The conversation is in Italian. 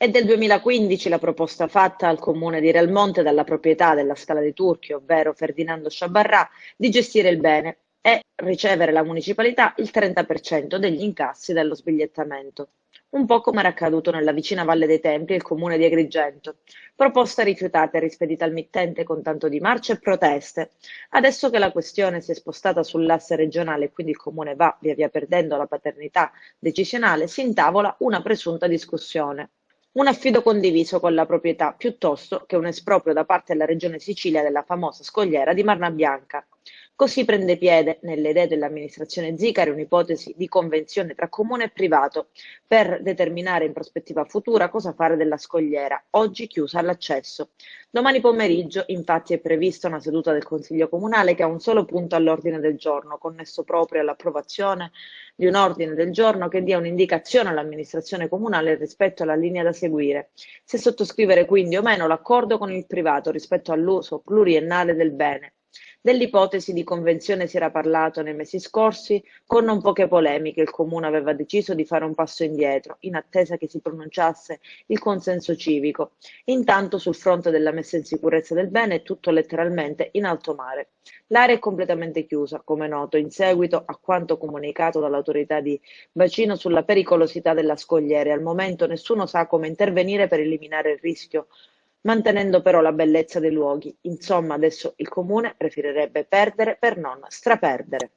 È del 2015 la proposta fatta al comune di Realmonte dalla proprietà della Scala dei Turchi, ovvero Ferdinando Sciabarrà, di gestire il bene e ricevere la municipalità il 30% degli incassi dello sbigliettamento. Un po' come era accaduto nella vicina Valle dei Templi e il comune di Agrigento. Proposta rifiutata e rispedita al mittente con tanto di marce e proteste. Adesso che la questione si è spostata sull'asse regionale e quindi il comune va via via perdendo la paternità decisionale, si intavola una presunta discussione. Un affido condiviso con la proprietà piuttosto che un esproprio da parte della Regione Sicilia della famosa scogliera di Marna Bianca. Così prende piede, nelle idee dell'amministrazione Zicari, un'ipotesi di convenzione tra comune e privato per determinare in prospettiva futura cosa fare della scogliera, oggi chiusa all'accesso. Domani pomeriggio, infatti, è prevista una seduta del Consiglio Comunale che ha un solo punto all'ordine del giorno, connesso proprio all'approvazione di un ordine del giorno che dia un'indicazione all'amministrazione comunale rispetto alla linea da seguire, se sottoscrivere quindi o meno l'accordo con il privato rispetto all'uso pluriennale del bene. Dell'ipotesi di convenzione si era parlato nei mesi scorsi, con non poche polemiche il Comune aveva deciso di fare un passo indietro, in attesa che si pronunciasse il consenso civico. Intanto sul fronte della messa in sicurezza del bene è tutto letteralmente in alto mare. L'area è completamente chiusa, come noto, in seguito a quanto comunicato dall'autorità di bacino sulla pericolosità della scogliera e al momento nessuno sa come intervenire per eliminare il rischio, mantenendo però la bellezza dei luoghi. Insomma, adesso il comune preferirebbe perdere per non straperdere.